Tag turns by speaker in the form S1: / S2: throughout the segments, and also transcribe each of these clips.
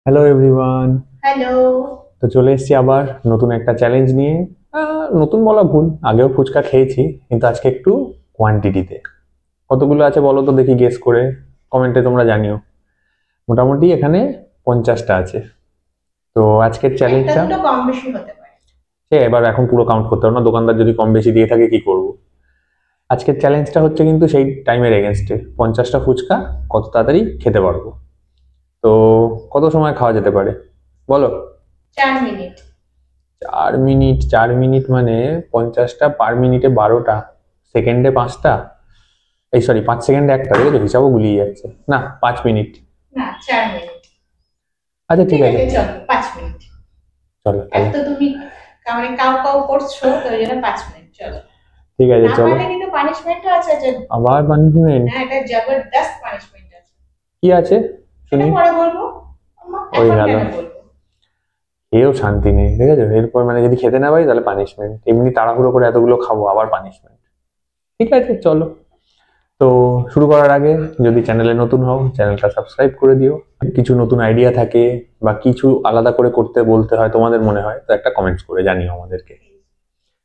S1: Hello everyone.
S2: Hello.
S1: তো চলে এসেছি আবার নতুন একটা চ্যালেঞ্জ নিয়ে। নতুন বলা ভুল, আগেও ফুচকা খেয়েছি, কিন্তু আজকে একটু কোয়ান্টিটিতে। কতগুলো আছে বলো তো দেখি, গেস করে কমেন্টে তোমরা জানিও। মোটামুটি এখানে 50টা আছে। তো আজকের
S2: একটা
S1: চ্যালেঞ্জটা,
S2: দুটো কম বেশি হতে পারে।
S1: সে এবার এখন পুরো কাউন্ট করতে হবে না, দোকানদার যদি কম বেশি দিয়ে থাকে কি করব। আজকের চ্যালেঞ্জটা হচ্ছে কিন্তু সেই টাইমের এগেনস্টে, 50টা ফুচকা কত তাড়াতাড়ি খেতে পারবো। তো কত সময় খাওয়া যেতে পারে বলো?
S2: 4 মিনিট।
S1: 4 মিনিট? 4 মিনিট মানে 50টা, পার মিনিটে 12টা, সেকেন্ডে 5টা, এই সরি 5 সেকেন্ডে একটা, দেখেছো হিসাবও গুলিয়ে যাচ্ছে। না, 5 মিনিট।
S2: না, 4 মিনিট।
S1: আচ্ছা ঠিক
S2: ঠিক
S1: আছে,
S2: আছে, চলো 5 মিনিট।
S1: চলো তাহলে।
S2: এত তুমি মানে কাউ কাউ করছো, তো ওই জন্য 5 মিনিট চলো।
S1: ঠিক আছে
S2: না
S1: চলো।
S2: পারলে কিন্তু পানিশমেন্টও আছে যে।
S1: আবার পানিশমেন্ট?
S2: হ্যাঁ, এটা জবরদস্ত পানিশমেন্ট আছে।
S1: কি আছে
S2: সেটা
S1: শুনি।
S2: পরে বলবো।
S1: ওই
S2: এখন
S1: গেল,
S2: কেন বলবো?
S1: এও শান্তি নেই, দেখেছো, এরপর মানে যদি খেতে না পারি তাহলে পানিশমেন্ট, এমনি তাড়াহুড়ো করে এতগুলো খাবো আবার পানিশমেন্ট। ঠিক আছে চলো। তো শুরু করার আগে যদি চ্যানেলে নতুন হও, চ্যানেলটা সাবস্ক্রাইব করে দিও। কিছু নতুন আইডিয়া থাকে বা কিছু আলাদা করে করতে বলতে হয় তোমাদের মনে হয়, তো একটা কমেন্টস করে জানিও আমাদেরকে।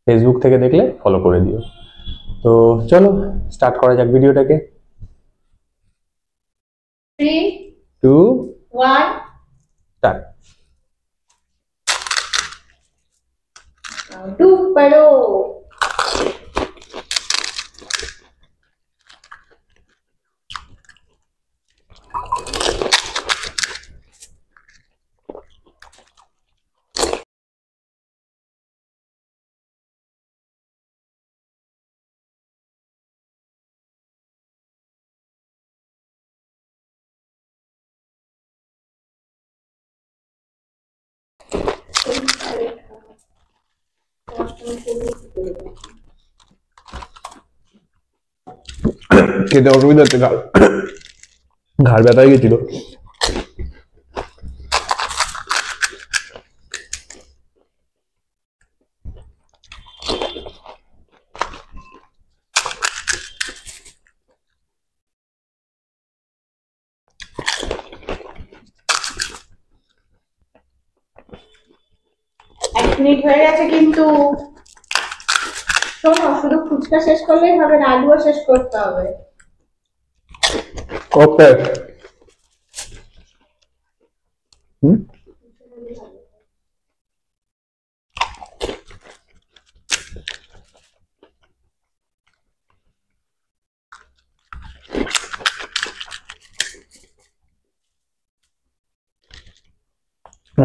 S1: ফেসবুক থেকে দেখলে ফলো করে দিও। তো চলো স্টার্ট করা যাক ভিডিওটাকে।
S2: 3,
S1: টু
S2: 1,
S1: স্টার্ট।
S2: টু পারো।
S1: খেতে অসুবিধা হচ্ছে, ঘাড় ব্যথা হয়ে গেছিল।
S2: এক মিনিট হয়ে গেছে কিন্তু। শোনো, শুধু ফুচকা শেষ করলেই হবে না, আলুও শেষ করতে হবে।
S1: ওকে।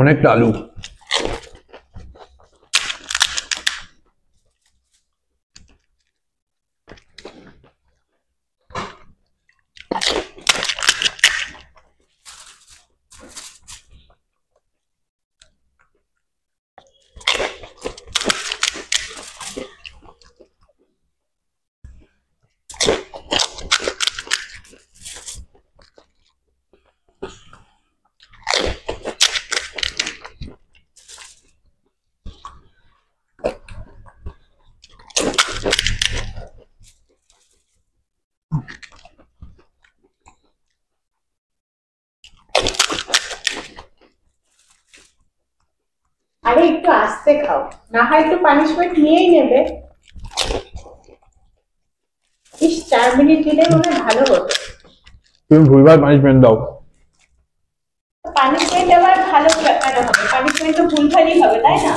S1: অনেকটা আলু।
S2: আরে একটু আস্তে খাও, না হয় একটু পানিশমেন্ট নিয়েই নেবে। ইস, 4 মিনিট দিলে মনে হয় ভালো হতো।
S1: তুমি ভুলভাল পানিশমেন্ট দাও।
S2: পানিশমেন্ট আবার ভালো কেন হবে? পানিশমেন্ট তো ভুলভালই হবে, তাই না?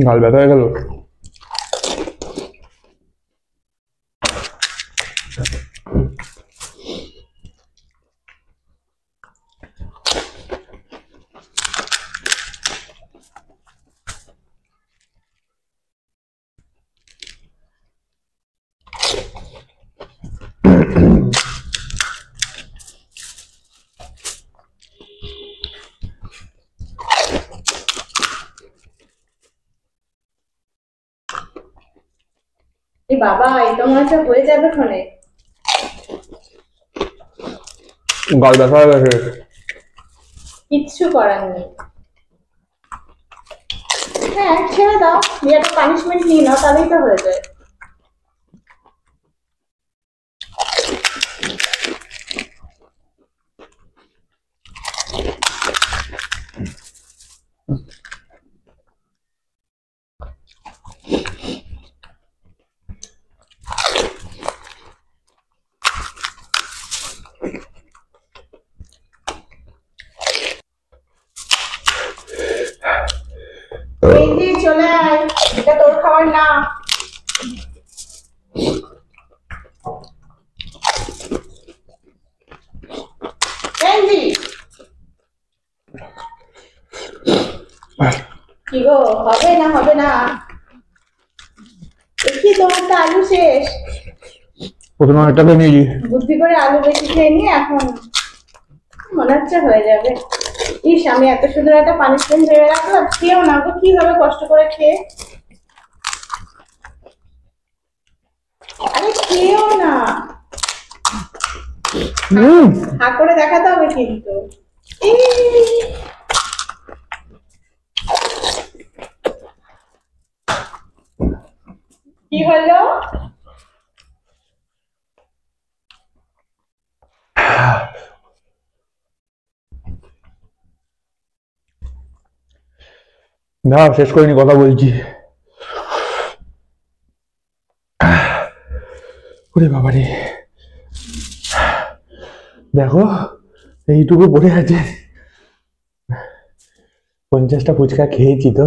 S1: ঘাড় ব্যথা হয়ে গেল।
S2: এই বাবা, এটা মনে হচ্ছে হয়ে যাবে ক্ষণে।
S1: গল ব্যথা হয়ে গেছে।
S2: কিচ্ছু করার নেই। হ্যাঁ, ছেড়ে দাও, দিয়ে একটা পানিশমেন্ট নিয়ে নাও, তাহলেই তো হয়ে যায়। এই যে চলে আয়, এটা তোর খাবার না। বেঞ্জি, কি গো, হবে না হবে না? দেখি তোমার তো আলু শেষ।
S1: প্রথমে এটাকে নিয়ে
S2: বুদ্ধি করে আলু বেশি খেয়ে নিয়ে এখন মনে হচ্ছে হয়ে যাবে। ইস, আমি এত সুন্দর একটা পানিশমেন্ট ভেবে রাখলাম, খেয়েও না গো, কিভাবে কষ্ট করে খেয়ে। আরে খেয়েও না, হা করে দেখাতে হবে কিন্তু। কি হলো?
S1: না, শেষ করিনি, কথা বলছি। ওরে বাবারে, দেখো এইটুকু পড়ে আছে। 50টা ফুচকা খেয়েছি তো,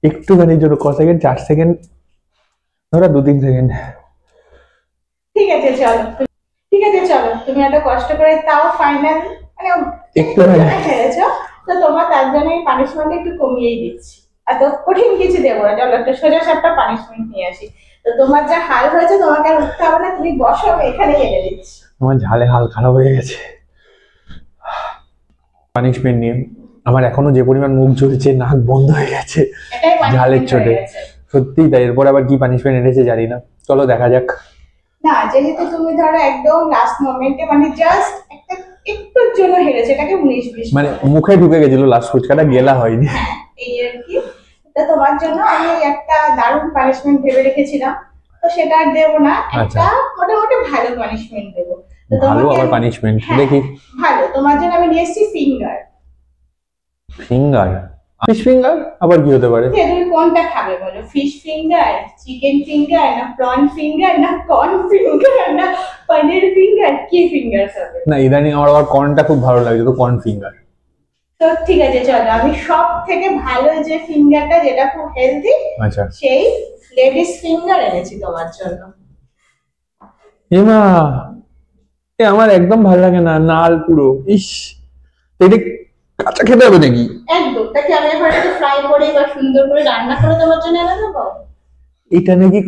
S1: একটুখানির জন্য ক সেকেন্ড, 4 সেকেন্ড, ধরো 2-3 সেকেন্ড।
S2: ঠিক আছে চলো, ঠিক আছে চলো, তুমি এত কষ্ট করে তাও ফাইনাল মানে
S1: একটু
S2: হেরেছো, তো তোমার তার জন্য এই পানিশমেন্ট একটু কমিয়েই দিচ্ছি। এত কঠিন কিছু দেবো না, চলো একটা সোজা সাপটা পানিশমেন্ট নিয়ে আসি। তো তোমার যা হাল হয়েছে, তোমাকে আর উঠতে হবে না, তুমি বসো, আমি এখানে হেরে দিচ্ছি।
S1: আমার ঝালে হাল খারাপ হয়ে গেছে পানিশমেন্ট নিয়ে। আমার এখনো যে পরিমাণ মুখ জ্বলছে, নাক বন্ধ হয়ে গেছে
S2: এটাই
S1: ঝালের
S2: পানিশমেন্ট হয়ে
S1: চোটে।
S2: গেছে।
S1: সত্যি তাই, এরপর আবার কি পানিশমেন্ট এনেছে জানি না, চলো দেখা যাক।
S2: না, যেহেতু তুমি ধরো একদম লাস্ট মোমেন্টে মানে জাস্ট একটা একটুর জন্য হেরেছে, এটাকে 19-20
S1: মানে মুখে ঢুকে গেছিল লাস্ট ফুচকাটা, গেলা হয়নি।
S2: হ্যাঁ, এই আর কি। তো তোমার জন্য আমি একটা দারুণ পানিশমেন্ট ভেবে রেখেছিলাম, তো সেটা আর দেবো না,
S1: আচ্ছা,
S2: একটা মোটামুটি ভালো পানিশমেন্ট দেবো। তো
S1: ভালো
S2: তোমাকে
S1: আবার পানিশমেন্ট
S2: হ্যাঁ,
S1: দেখি।
S2: ভালো, তোমার জন্য আমি নিয়ে এসেছি ফিঙ্গার।
S1: ফিঙ্গার? ফিশ ফিঙ্গার আবার কি হতে পারে?
S2: তুমি কোনটা খাবে বলো? ফিশ ফিঙ্গার, চিকেন ফিঙ্গার, না প্রন ফিঙ্গার, না কর্ন ফিঙ্গার, না পনির ফিঙ্গার, কি ফিঙ্গার হবে?
S1: না, ইদানিং আমার আবার কর্নটা খুব ভালো লাগে, তো কর্ন ফিঙ্গার।
S2: তো ঠিক আছে চলো, আমি সব থেকে ভালো যে ফিঙ্গারটা, যেটা খুব হেলদি,
S1: আচ্ছা,
S2: সেই লেডিস ফিঙ্গার এনেছি তোমার জন্য।
S1: এমা, এ আমার একদম ভালো লাগে না, নাল পুরো, ইস। এটা কাঁচা খেতে হবে নাকি?
S2: একদম, তাকে আমি এবার একটু ফ্রাই করে বা সুন্দর করে রান্না করে তোমার জন্য এনে দেবো।
S1: এটা নাকি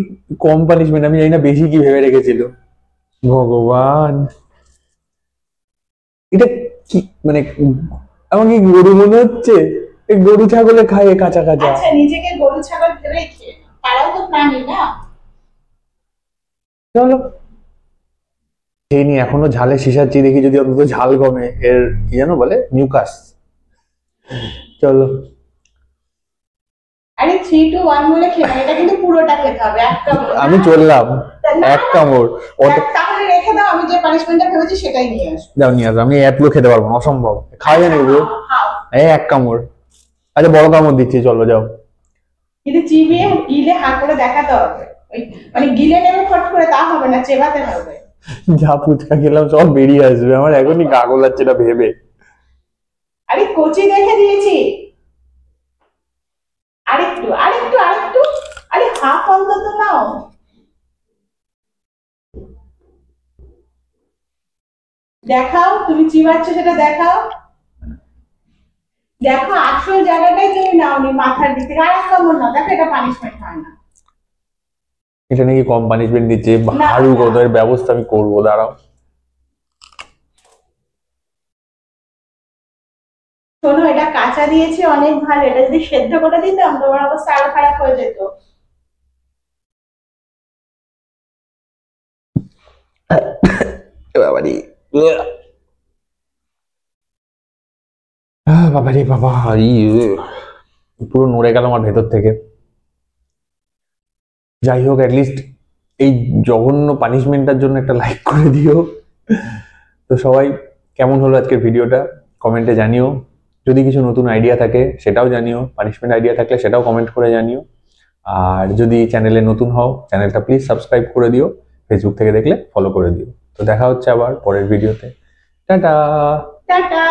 S1: কম পানিশমেন্ট, আমি জানি না বেশি কি ভেবে রেখেছিল। ভগবান, এটা কি মানে, আমাকে গরু মনে হচ্ছে? এই গরু ছাগলে খায় কাঁচা কাঁচা।
S2: আচ্ছা, নিজেকে গরু ছাগল ভেবেই খেয়ে নাও। তারাও তো প্রাণী না?
S1: চলো খেয়ে নি, এখনো ঝালে শিশাচ্ছি, দেখি যদি অন্তত ঝাল কমে। এর কি যেন বলে, মিউকাস। চলো।
S2: আরে 3, 2, 1 বলে খেয়ে নাও, এটা কিন্তু পুরোটা খেতে হবে, এক কামড় না।
S1: আমি চললাম,
S2: না,
S1: এক কামড়। অত
S2: তাহলে রেখে দাও, আমি যে পানিশমেন্টটা ভেবেছি সেটাই নিয়ে আসবো।
S1: যাও নিয়ে আসো, আমি এতগুলো খেতে পারবো না, অসম্ভব। খাওয়া যায় নাকি পুরো?
S2: খাও।
S1: এই এক কামড়। আচ্ছা, বড় কামড় দিচ্ছি, চলো যাও।
S2: কিন্তু চিবিয়ে গিলে হা করে দেখাতে হবে। ওই মানে গিলে নেবে ফট করে তা হবে না, চেবাতে হবে।
S1: যা ফুচকা খেলাম সব বেরিয়ে আসবে, আমার এখনই গা গোলাচ্ছে এটা ভেবে।
S2: আরে কচি দেখে দিয়েছি। আরেকটু আরেকটু আরেকটু, আরে হাফ অন্তত নাও। দেখাও, তুমি চিবাচ্ছ সেটা দেখাও। দেখো, আসল জায়গাটাই তুমি নাওনি, মাথার দিক থেকে। আর এক কামড় নাও, দেখো এটা পানিশমেন্ট হয় না।
S1: এটা নাকি কম পানিশমেন্ট দিচ্ছে,
S2: না,
S1: হারু
S2: না।
S1: কত, এর ব্যবস্থা আমি করবো, দাঁড়াও।
S2: শোনো, এটা কাঁচা দিয়েছে অনেক ভালো, এটা যদি সেদ্ধ করে দিতাম তোমার অবস্থা আরো খারাপ হয়ে যেত।
S1: বাবারি বাবারি বাবা, পুরো নড়ে গেল আমার ভেতর থেকে। যাই হোক, অ্যাটলিস্ট এই জঘন্য পানিশমেন্টটার জন্য একটা লাইক করে দিও। তো সবাই কেমন হলো আজকের ভিডিওটা কমেন্টে জানিও। যদি কিছু নতুন আইডিয়া থাকে সেটাও জানিও, পানিশমেন্ট আইডিয়া থাকলে সেটাও কমেন্ট করে জানিও। আর যদি চ্যানেলে নতুন হও, চ্যানেলটা প্লিজ সাবস্ক্রাইব করে দিও, ফেসবুক থেকে দেখলে ফলো করে দিও। তো দেখা হচ্ছে আবার পরের ভিডিওতে। টাটা।
S2: টাটা।